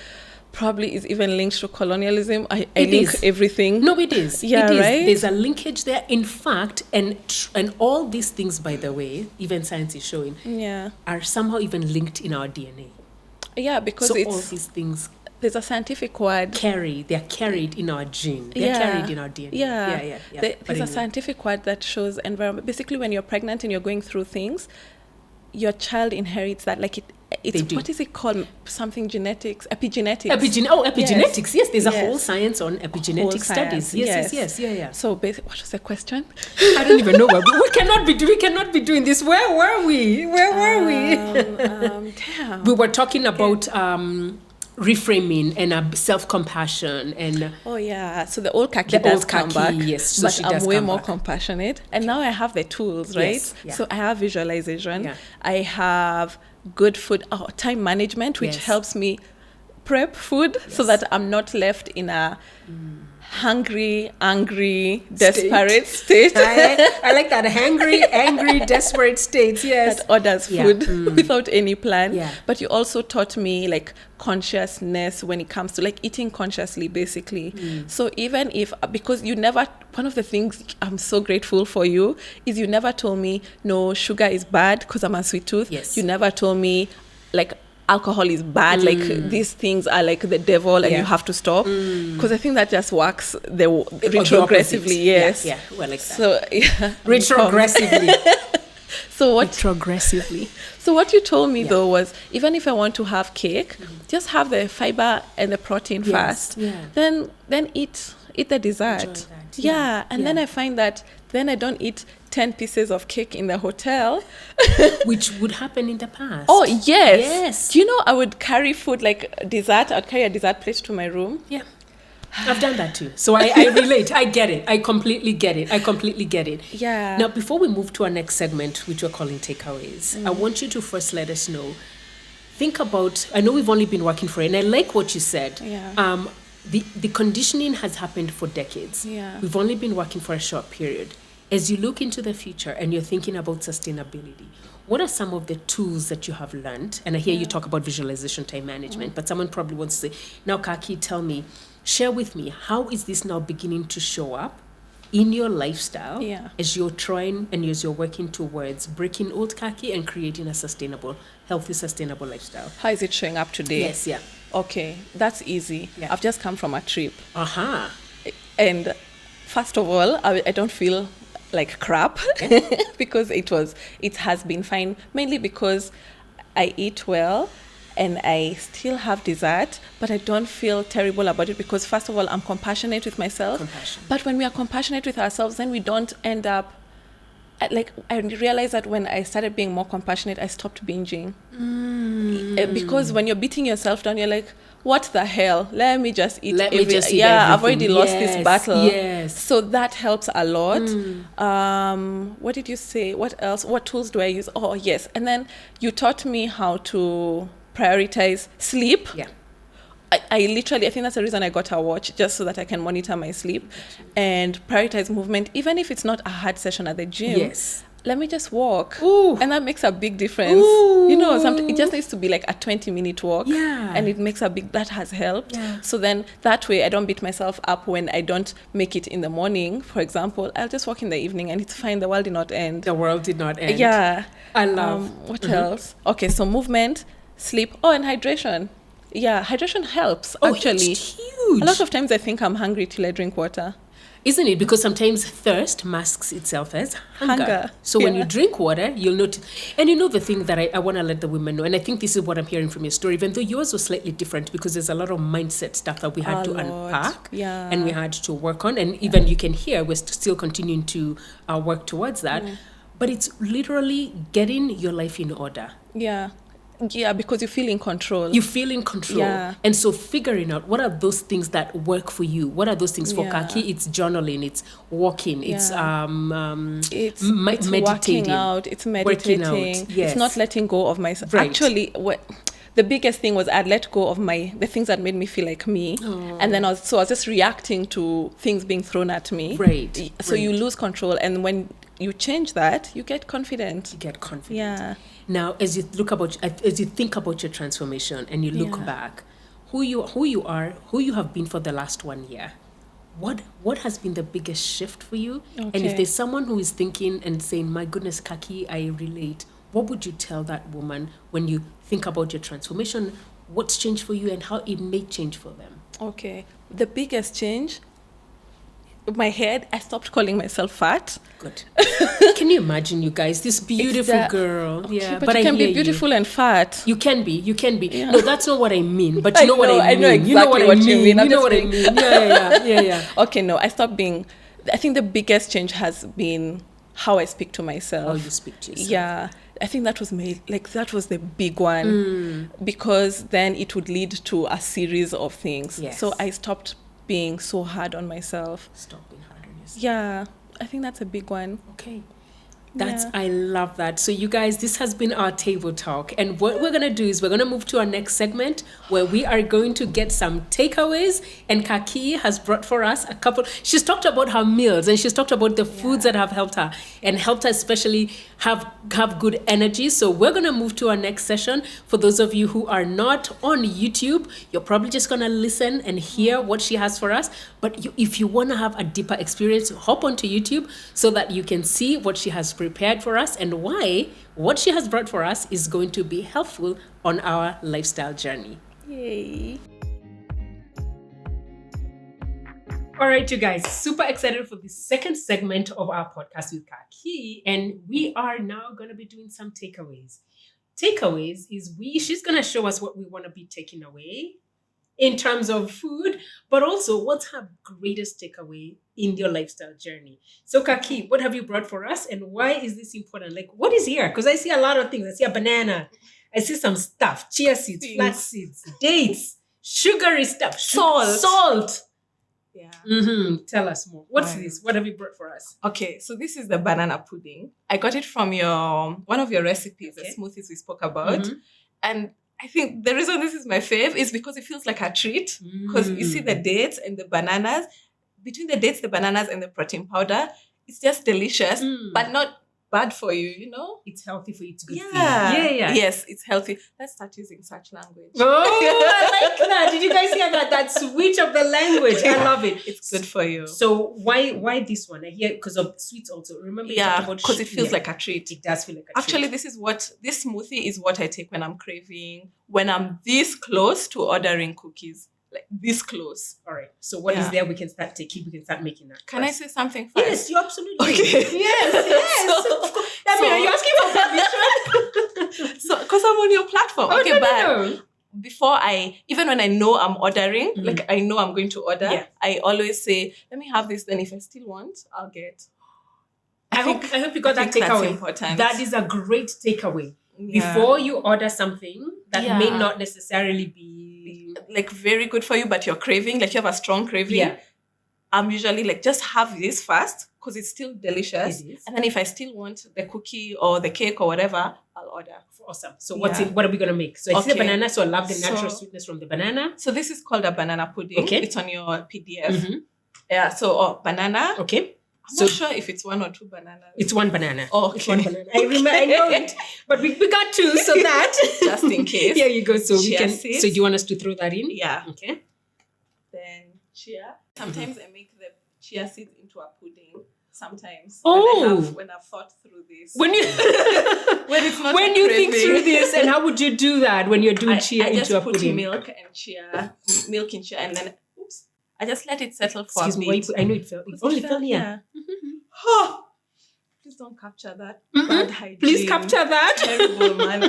S2: probably is even linked to colonialism. I link everything.
S1: No, it is.
S2: Yeah,
S1: it is.
S2: right?
S1: There's a linkage there. In fact, and all these things, by the way, even science is showing, are somehow even linked in our DNA.
S2: Yeah, because
S1: so all these things,
S2: there's a scientific word.
S1: They're carried in our gene. They're carried in our DNA.
S2: Yeah. There's a scientific word that shows environment. Basically, when you're pregnant and you're going through things, your child inherits that. Like what is it called? Something genetics, epigenetics.
S1: Epigenetics. Yes, there's a whole science on epigenetic studies. Yes. Yeah.
S2: So, what was the question?
S1: I don't even know. We cannot be doing this. Where were we?
S2: Damn.
S1: We were talking about reframing and self-compassion and
S2: so the old Kaki does come back,
S1: so
S2: but I'm way more compassionate, and now I have the tools, right? So I have visualization, I have good food, time management, which helps me prep food so that I'm not left in a hungry, angry, desperate state.
S1: I like that. Hungry, angry, desperate state. Yes.
S2: That orders food without any plan. Yeah. But you also taught me like consciousness when it comes to like eating consciously, basically. So even if, because you never, one of the things I'm so grateful for you is you never told me, no, sugar is bad because I'm a sweet tooth.
S1: Yes.
S2: You never told me like alcohol is bad, like these things are like the devil and you have to stop, because I think that just works retrogressively. Yes.
S1: Yeah. Well, like that.
S2: So
S1: retrogressively.
S2: So what?
S1: Retrogressively.
S2: So what you told me though was, even if I want to have cake, just have the fiber and the protein first.
S1: Yeah.
S2: Then eat the dessert. And then I find that then I don't eat 10 pieces of cake in the hotel.
S1: Which would happen in the past.
S2: Oh, yes. Do you know I would carry food like dessert? I'd carry a dessert plate to my room.
S1: Yeah. I've done that too. So I relate. I get it. I completely get it.
S2: Yeah.
S1: Now, before we move to our next segment, which we're calling takeaways, I want you to first let us know. Think about, I know we've only been working for it, and I like what you said.
S2: Yeah.
S1: The conditioning has happened for decades.
S2: Yeah.
S1: We've only been working for a short period. As you look into the future and you're thinking about sustainability, what are some of the tools that you have learned? And I hear you talk about visualization, time management, but someone probably wants to say, now, Kaki, share with me, how is this now beginning to show up in your lifestyle as you're trying and as you're working towards breaking old Kaki and creating a sustainable, healthy, sustainable lifestyle?
S2: How is it showing up today?
S1: Yes, yeah.
S2: Okay, that's easy. Yeah. I've just come from a trip. And first of all, I don't feel like crap because it has been fine, mainly because I eat well and I still have dessert, but I don't feel terrible about it because first of all, I'm compassionate with myself. But when we are compassionate with ourselves, then we don't end up, like, I realized that when I started being more compassionate, I stopped binging. Because when you're beating yourself down, you're like, what the hell? Let me just eat everything. I've already lost this battle.
S1: Yes.
S2: So that helps a lot. What did you say? What else? What tools do I use? Oh, yes. And then you taught me how to prioritize sleep.
S1: Yeah.
S2: I literally, I think that's the reason I got a watch, just so that I can monitor my sleep and prioritize movement, even if it's not a hard session at the gym.
S1: Yes.
S2: let me just walk.
S1: Ooh.
S2: And that makes a big difference.
S1: Ooh.
S2: You know, it just needs to be like a 20-minute walk.
S1: Yeah.
S2: And it makes that has helped.
S1: Yeah.
S2: So then that way I don't beat myself up when I don't make it in the morning. For example, I'll just walk in the evening and it's fine. The world did not end.
S1: The world did not end.
S2: Yeah.
S1: I love.
S2: What else? Okay, so movement, sleep. Oh, and hydration. Yeah, hydration helps, actually.
S1: It's huge.
S2: A lot of times I think I'm hungry till I drink water.
S1: Isn't it? Because sometimes thirst masks itself as hunger. So when you
S2: Yeah.
S1: drink water, you'll notice. And you know the thing that I want to let the women know, and I think this is what I'm hearing from your story, even though yours was slightly different because there's a lot of mindset stuff that we had to unpack and we had to work on. And even you can hear we're still continuing to work towards that. But it's literally getting your life in order.
S2: Yeah. Yeah, because you feel in control.
S1: You feel in control.
S2: Yeah.
S1: And so figuring out what are those things that work for you. What are those things for Kaki? It's journaling, it's walking, it's
S2: it's
S1: meditating.
S2: working out, it's meditating.
S1: Working out, yes.
S2: It's not letting go of myself.
S1: Right.
S2: Actually, the biggest thing was I'd let go of the things that made me feel like me. And then I was just reacting to things being thrown at me.
S1: Right.
S2: So you lose control. And when you change that, you get confident.
S1: You get confident.
S2: Yeah.
S1: Now, as you think about your transformation and you look back, who you are, who you have been for the last 1 year, what has been the biggest shift for you?
S2: Okay.
S1: And if there's someone who is thinking and saying, "My goodness, Kaki, I relate," what would you tell that woman when you think about your transformation? What's changed for you and how it may change for them?
S2: Okay. The biggest change, my head, I stopped calling myself fat.
S1: Good. Can you imagine, you guys, this beautiful girl?
S2: Okay,
S1: Yeah,
S2: but you can be beautiful and fat.
S1: You can be.
S2: Yeah.
S1: No, that's not what I mean. But you know what I mean.
S2: I know exactly
S1: you know what
S2: you mean.
S1: You know what I mean. Yeah.
S2: Okay, no, I stopped being. I think the biggest change has been how I speak to myself.
S1: How you speak to yourself.
S2: Yeah, I think that was that was the big one, because then it would lead to a series of things.
S1: Yes.
S2: So I stopped being so hard on myself.
S1: Stop being hard on yourself.
S2: Yeah, I think that's a big one.
S1: Okay. I love that. So you guys, this has been our table talk. And what we're going to do is we're going to move to our next segment where we are going to get some takeaways. And Kaki has brought for us a couple. She's talked about her meals and she's talked about the foods that have helped her and helped her especially have good energy. So we're going to move to our next session. For those of you who are not on YouTube, you're probably just going to listen and hear what she has for us. But if you want to have a deeper experience, hop onto YouTube so that you can see what she has prepared for us and why what she has brought for us is going to be helpful on our lifestyle journey.
S2: Yay.
S1: All right, you guys, super excited for the second segment of our podcast with Kaki, and we are now going to be doing some takeaways. Takeaways is she's going to show us what we want to be taking away in terms of food, but also what's her greatest takeaway in your lifestyle journey. So Kaki, what have you brought for us and why is this important? Like, what is here? Because I see a lot of things. I see a banana. I see some stuff, chia seeds, flax seeds, dates, sugary stuff, salt.
S2: Yeah.
S1: Tell us more. What's this? What have you brought for us?
S2: Okay, so this is the banana pudding. I got it from one of your recipes, the smoothies we spoke about. And I think the reason this is my fave is because it feels like a treat. Because you see the dates and the bananas. Between the dates, the bananas, and the protein powder, it's just delicious, but not bad for you, you know?
S1: It's healthy for you. It's good for you.
S2: Yeah. Yes, it's healthy. Let's start using such language.
S1: Oh, I like that. Did you guys hear that? That switch of the language. I love it.
S2: It's good for you.
S1: So why this one? I hear because of sweets also. Remember,
S2: because it feels like a treat.
S1: It does feel like a treat.
S2: Actually, this smoothie is what I take when I'm craving, when I'm this close to ordering cookies. Like this close.
S1: All right. So what is there we can start taking? We can start making that.
S2: Can I say something first?
S1: Yes, you absolutely.
S2: Okay.
S1: Yes. Are you asking for permission?
S2: So, because I'm on your platform.
S1: Oh,
S2: okay,
S1: no.
S2: Before even when I know I'm ordering, like I know I'm going to order, I always say, let me have this. Then if I still want, I'll get.
S1: I hope you got that takeaway.
S2: That's important.
S1: That is a great takeaway.
S2: Yeah.
S1: Before you order something that may not necessarily be
S2: like very good for you, but you're craving, like you have a strong craving. Yeah. I'm usually like, just have this first because it's still delicious. It is. And then if I still want the cookie or the cake or whatever, I'll order.
S1: Awesome. So what are we going to make? So I see the banana, so I love the natural sweetness from the banana.
S2: So this is called a banana pudding.
S1: Okay.
S2: It's on your PDF. Yeah, so banana.
S1: Okay.
S2: I'm not sure if it's 1 or 2 bananas.
S1: It's 1 banana.
S2: Oh, okay.
S1: It's 1 banana. I know it, but we got 2, so that
S2: just in case.
S1: Here you go. So
S2: Chia
S1: we can.
S2: seeds.
S1: So do you want us to throw that in?
S2: Yeah.
S1: Okay.
S2: Then chia. Sometimes I make the chia seeds into a pudding. Sometimes.
S1: Oh.
S2: When I've thought through this.
S1: When you
S2: when it's not
S1: when you think through this, and how would you do that when you're doing chia into a pudding?
S2: Milk in chia, and then I just let it settle for
S1: Excuse
S2: a
S1: me,
S2: bit.
S1: I know it fell. It only fell here.
S2: Oh, please don't capture that. Bad hygiene.
S1: Please capture that.
S2: Terrible, man.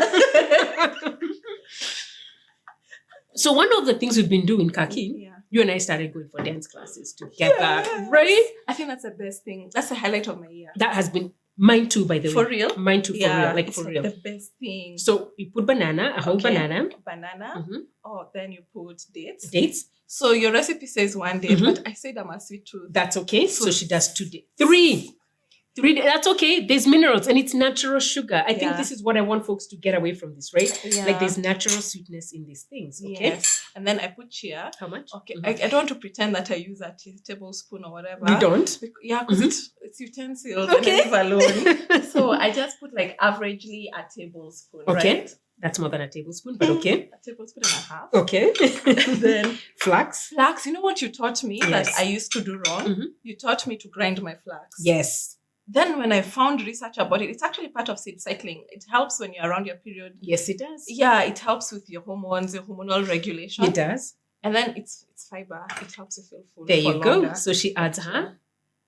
S1: So one of the things we've been doing, Kaki, you and I started going for dance classes together, right?
S2: I think that's the best thing. That's the highlight of my year.
S1: That has been mine too, by the way.
S2: For real?
S1: Mine too, for real. Like,
S2: it's
S1: for real.
S2: The best thing.
S1: So you put banana, a whole banana.
S2: Banana. Oh, then you put dates.
S1: Dates.
S2: So your recipe says 1 date, but I said I'm a sweet tooth.
S1: That's okay. So she does 2 dates. 3. That's okay. There's minerals and it's natural sugar. I think this is what I want folks to get away from this, right?
S2: Yeah.
S1: Like there's natural sweetness in these things. Okay.
S2: Yes. And then I put chia.
S1: How much?
S2: Okay. I don't want to pretend that I use a tablespoon or whatever.
S1: You don't?
S2: Because it's utensils.
S1: Okay.
S2: And I live alone. So I just put like averagely a tablespoon.
S1: Okay.
S2: Right?
S1: That's more than a tablespoon, but okay.
S2: A tablespoon and a half.
S1: Okay.
S2: Then
S1: flax.
S2: Flax. You know what you taught me that
S1: Yes.
S2: I used to do wrong? You taught me to grind my flax.
S1: Yes.
S2: Then when I found research about it, it's actually part of seed cycling. It helps when you're around your period.
S1: Yes, it does.
S2: Yeah, it helps with your hormones, your hormonal regulation.
S1: It does.
S2: And then it's fiber. It helps you feel full.
S1: There
S2: for
S1: you go.
S2: longer.
S1: So she adds her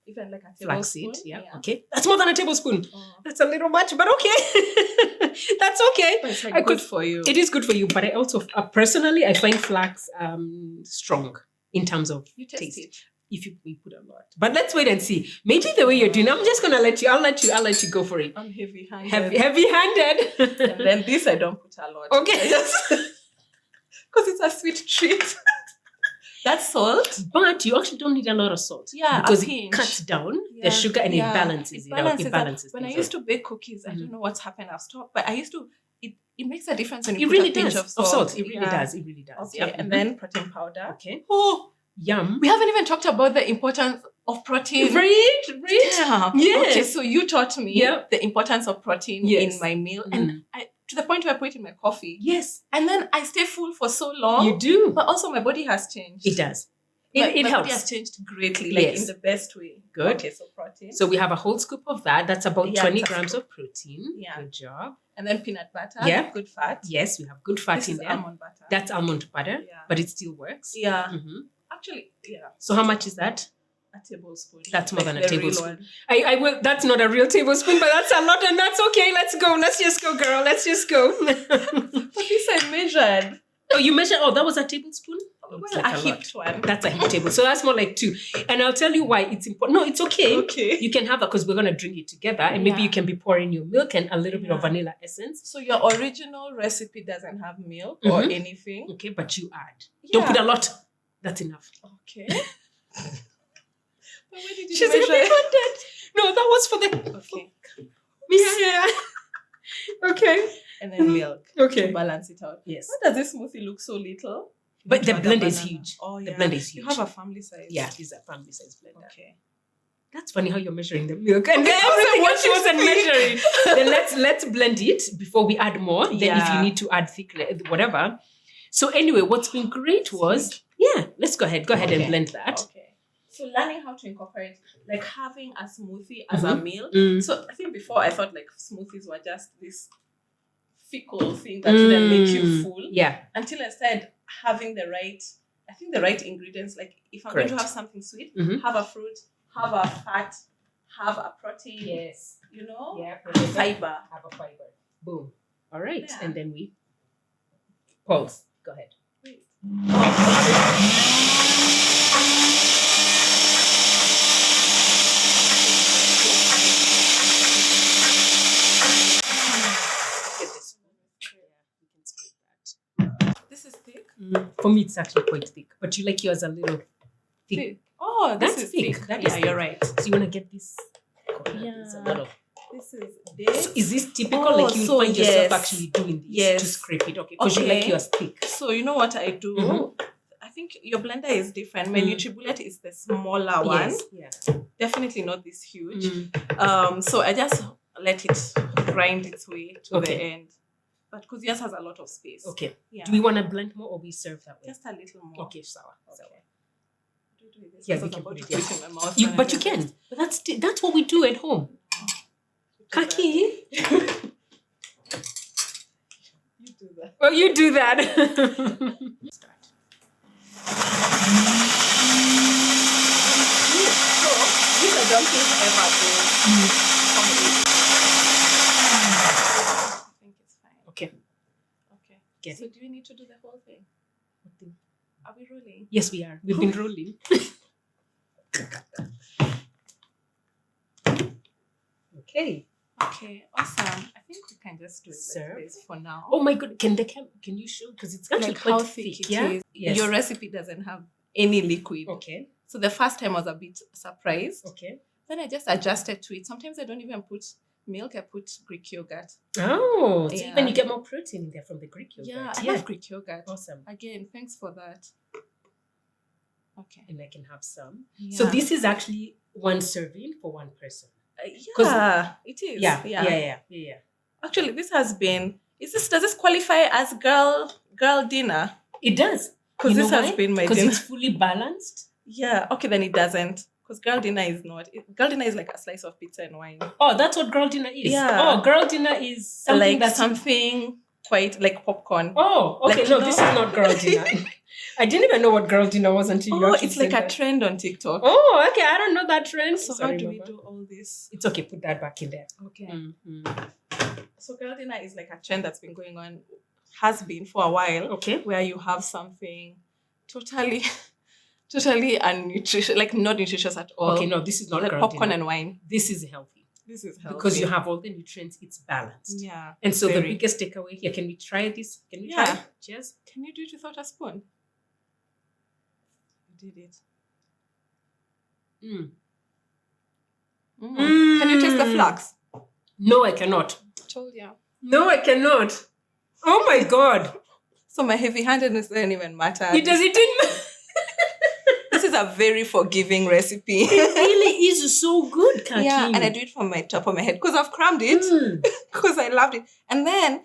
S2: Even like a
S1: flaxseed.
S2: tablespoon.
S1: Yeah. Okay. That's more than a tablespoon.
S2: Oh.
S1: That's a little much, but okay. That's okay.
S2: But it's like good for you.
S1: It is good for you, but I also personally I find flax strong in terms of
S2: You taste
S1: taste.
S2: it.
S1: If you put a lot, but let's wait and see. Maybe the way you're doing, I'm just gonna let you. I'll let you go for it.
S2: I'm heavy-handed.
S1: Heavy-handed.
S2: And then this I don't put a lot.
S1: Okay.
S2: Because it's a sweet treat. That's salt.
S1: But you actually don't need a lot of salt.
S2: Yeah,
S1: because
S2: a
S1: it
S2: pinch.
S1: cuts down the sugar and it balances it out. It balances.
S2: When I
S1: things
S2: used
S1: out.
S2: to bake cookies, I don't know what's happened. I've stopped. But I used to. It makes a difference when you
S1: It
S2: put
S1: really
S2: a pinch
S1: does.
S2: of salt.
S1: It really does. It really does.
S2: Okay. And then protein powder.
S1: Okay.
S2: Oh,
S1: Yum.
S2: we haven't even talked about the importance of protein.
S1: Right.
S2: Yeah.
S1: Yes.
S2: Okay, so you taught me the importance of protein
S1: Yes.
S2: in my meal, and to the point where I put it in my coffee.
S1: Yes.
S2: And then I stay full for so long.
S1: You do.
S2: But also my body has changed.
S1: It does.
S2: My
S1: It
S2: body
S1: helps.
S2: has changed greatly, like in the best way.
S1: Good.
S2: Okay, so protein.
S1: So we have a whole scoop of that. That's about 20
S2: it's a
S1: grams of protein.
S2: Yeah.
S1: Good job.
S2: And then peanut butter.
S1: Yeah.
S2: Good fat.
S1: Yes, we have good fat
S2: This
S1: in
S2: is
S1: there.
S2: almond butter.
S1: That's almond butter,
S2: Yeah.
S1: but it still works.
S2: Yeah.
S1: Mhm.
S2: Actually, yeah.
S1: So how much is that?
S2: A tablespoon.
S1: That's more than a
S2: the real
S1: tablespoon.
S2: one.
S1: I will. That's not a real tablespoon, but that's a lot, and that's okay. Let's go. Let's just go, girl. Let's just go.
S2: But this I measured.
S1: Oh, you measured? Oh, that was a tablespoon?
S2: Well,
S1: It's like
S2: a
S1: lot.
S2: heaped one.
S1: That's a heap table. So that's more like 2. And I'll tell you why it's important. No, it's okay.
S2: Okay.
S1: You can have that because we're going to drink it together. And maybe
S2: Yeah.
S1: you can be pouring your milk and a little bit of
S2: Yeah.
S1: vanilla essence.
S2: So your original recipe doesn't have milk or anything.
S1: Okay, but you add. Don't put a lot. That's enough.
S2: Okay. But where did you
S1: She's
S2: measure?
S1: heavy-handed. No, that was for the...
S2: Okay.
S1: Yeah. Okay.
S2: And then milk
S1: Okay.
S2: to balance it out.
S1: Yes.
S2: Why does this smoothie look so little?
S1: But the
S2: Like a
S1: blend is
S2: banana.
S1: huge.
S2: Oh,
S1: The
S2: yeah.
S1: blend is
S2: You
S1: huge.
S2: have a family size.
S1: Yeah, it's a family size blender.
S2: Okay.
S1: That's funny how you're measuring the milk and
S2: Because
S1: everything
S2: I
S1: else she
S2: want
S1: wasn't
S2: to see.
S1: measuring. Then let's blend it before we add more. Then if
S2: Yeah.
S1: you need to add thickness, whatever. So anyway, what's been great was let's go ahead and blend that.
S2: Okay. So learning how to incorporate, like having a smoothie as a meal.
S1: Mm.
S2: So I think before I thought like smoothies were just this fickle thing that didn't make you full.
S1: Yeah.
S2: Until I started having the right ingredients. Like if I'm going to
S1: Correct.
S2: have something sweet,
S1: Mhm.
S2: have a fruit, have a fat, have a protein.
S1: Yes.
S2: You know,
S1: Yeah.
S2: fiber.
S1: Have a fiber. Boom. All right.
S2: Yeah.
S1: And then we pulse. Go ahead.
S2: Wait.
S1: Get this. Yeah, we can scrape that.
S2: This is thick.
S1: For me, it's actually quite thick, but you like yours a little thick.
S2: Thick. Oh, this
S1: That's
S2: is
S1: thick.
S2: thick.
S1: That
S2: Yeah,
S1: is thick.
S2: you're right.
S1: So you want to get this?
S2: Yeah.
S1: It's a lot of.
S2: This is dates.
S1: So is this typical?
S2: Oh,
S1: like you
S2: so
S1: find yourself
S2: yes.
S1: actually doing this
S2: Yes.
S1: to scrape it? Okay, because you
S2: Okay.
S1: like yours thick.
S2: So you know what I do?
S1: Mhm.
S2: I think your blender is different. My NutriBullet is the smaller one.
S1: Yes.
S2: Definitely not this huge.
S1: Mm.
S2: So I just let it grind its way to the end. But because yours has a lot of space.
S1: Okay.
S2: Yeah.
S1: Do we want to blend more or we serve that way?
S2: Just a little more.
S1: Okay, sour.
S2: Okay.
S1: Yeah, we can put it in my mouth. But you can. But that's what we do at home. Kaki.
S2: You do that.
S1: Oh, you do that. Start.
S2: So, these I don't think ever do. I think it's fine.
S1: Okay.
S2: So do we need to do the whole thing?
S1: What thing?
S2: Are we rolling?
S1: Yes, we are. We've been rolling. Okay,
S2: awesome. I think we can just do it
S1: Serve.
S2: like this for now.
S1: Oh my god, can you show? Because it's actually
S2: Like
S1: quite
S2: how
S1: thick.
S2: thick it
S1: Yeah.
S2: is.
S1: Yes.
S2: Your recipe doesn't have any liquid.
S1: Okay.
S2: So the first time I was a bit surprised.
S1: Okay.
S2: Then I just adjusted to it. Sometimes I don't even put milk. I put Greek yogurt.
S1: Oh, so
S2: Yeah.
S1: even you get more protein in there from the Greek yogurt.
S2: Yeah, I love Greek yogurt.
S1: Awesome.
S2: Again, thanks for that. Okay.
S1: And I can have some.
S2: Yeah.
S1: So this is actually one serving for one person.
S2: Yeah, it is.
S1: Yeah.
S2: Actually, this has been. Does this qualify as girl dinner?
S1: It does.
S2: Because this has been my
S1: Because
S2: dinner.
S1: it's fully balanced.
S2: Yeah. Okay, then it doesn't. Because girl dinner is not. Girl dinner is like a slice of pizza and wine.
S1: Oh, that's what girl dinner is.
S2: Yeah.
S1: Oh, girl dinner is something
S2: Like
S1: that's
S2: something quite like popcorn.
S1: Oh, okay.
S2: Like,
S1: No, this is not girl dinner. I didn't even know what girl dinner was until you actually
S2: It's like
S1: said
S2: a
S1: that.
S2: trend on TikTok.
S1: Oh, okay. I don't know that trend.
S2: So
S1: Sorry,
S2: how do we
S1: Mama.
S2: do all this?
S1: It's okay. Put that back in there.
S2: Okay.
S1: Mm-hmm.
S2: So girl dinner is like a trend that's been going on, has been for a while.
S1: Okay.
S2: Where you have something totally unnutritious, like not nutritious at all.
S1: Okay, no, this is not
S2: like
S1: girl
S2: popcorn
S1: dinner.
S2: and wine.
S1: This is healthy.
S2: This is healthy.
S1: Because you have all the nutrients, it's balanced.
S2: Yeah.
S1: And so the
S2: very.
S1: biggest takeaway here, can we try this? Can we
S2: Yeah.
S1: try it? Cheers.
S2: Can you do it without a spoon? You did it.
S1: Mm.
S2: Can you taste the flax?
S1: No, I cannot.
S2: Told you.
S1: No, I cannot. Oh my God.
S2: So my heavy-handedness doesn't even matter.
S1: It didn't.
S2: This is a very forgiving recipe.
S1: It really is so good, Kaki.
S2: Yeah, and I do it from my top of my head because I've crammed it because I loved it. And then,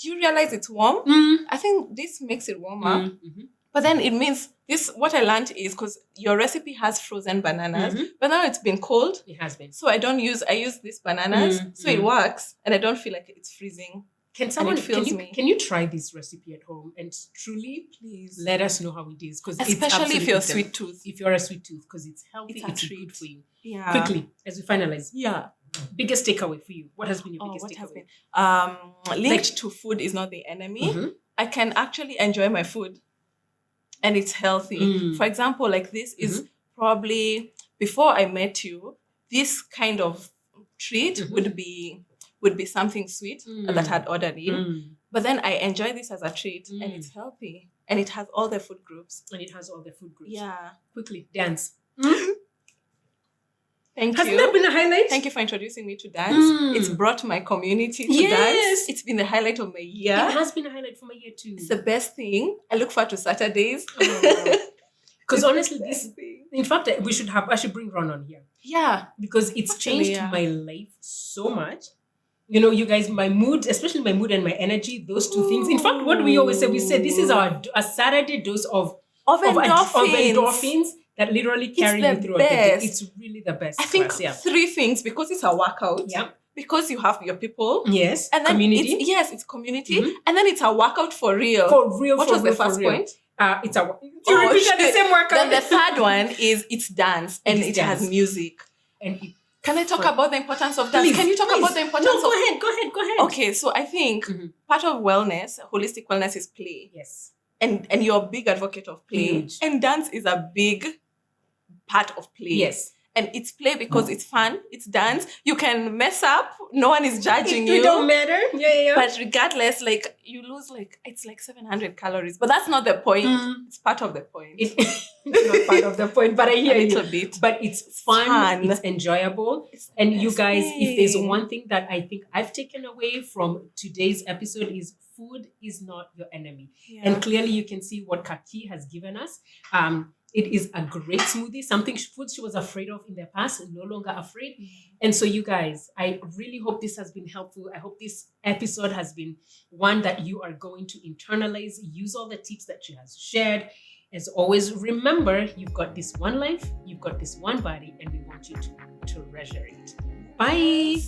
S2: do you realize it's warm? I think this makes it warmer.
S1: Mm-hmm.
S2: But then it means this. What I learned is because your recipe has frozen bananas, but now it's been cold.
S1: It has been.
S2: So I use these bananas, so it works, and I don't feel like it's freezing.
S1: Can you try this recipe at home and truly
S2: Please
S1: let us know how it is? Because
S2: especially if you're a sweet tooth.
S1: If you're a sweet tooth, because it's healthy,
S2: it's
S1: good
S2: treat
S1: for you.
S2: Yeah.
S1: Quickly, as we finalize.
S2: Yeah.
S1: Biggest takeaway for you. What has been your biggest takeaway?
S2: Has been? Linked to food is not the enemy. I can actually enjoy my food, and it's healthy. For example, like this is probably before I met you. This kind of treat would be something sweet that I'd ordered in. But then I enjoy this as a treat and it's healthy. And it has all the food groups.
S1: Yeah. Quickly, dance.
S2: Thank you.
S1: Hasn't that been a highlight?
S2: Thank you for introducing me to dance. It's brought my community to dance. It's been the highlight of my year.
S1: It has been a highlight for my year too.
S2: It's the best thing. I look forward to Saturdays.
S1: Because honestly, in fact, I should bring Ron on here.
S2: Yeah.
S1: Because it's changed my life so much. You know, you guys, my mood, especially my mood and my energy, those two things. In fact, what we always say, this is a Saturday dose of endorphins that literally carry you throughout the day. It's really the best.
S2: I think three things, because it's a workout.
S1: Yeah.
S2: Because you have your people.
S1: Yes.
S2: And then
S1: community.
S2: It's community. And then it's a workout for real. What was the first point?
S1: It's a you repeated the same workout.
S2: Then the third one is it's dance and it has music.
S1: And
S2: can I talk about the importance of dance? Can you talk about the importance of...
S1: Go ahead.
S2: Okay, so I think part of wellness, holistic wellness is play.
S1: Yes.
S2: And you're a big advocate of play.
S1: Huge.
S2: And dance is a big part of play.
S1: Yes.
S2: and it's play because it's fun, it's dance. You can mess up, no one is judging
S1: It don't matter. Yeah.
S2: But regardless, like you lose it's like 700 calories. But that's not the point. It's part of the point.
S1: It's not part of the point, but I hear
S2: A
S1: you.
S2: little bit.
S1: But it's fun. It's enjoyable. And you guys, if there's one thing that I think I've taken away from today's episode is food is not your enemy.
S2: Yeah.
S1: And clearly you can see what Kaki has given us. It is a great smoothie, something food she was afraid of in the past, no longer afraid. And so you guys, I really hope this has been helpful. I hope this episode has been one that you are going to internalize, use all the tips that she has shared. As always, remember, you've got this one life, you've got this one body, and we want you to treasure it. Bye.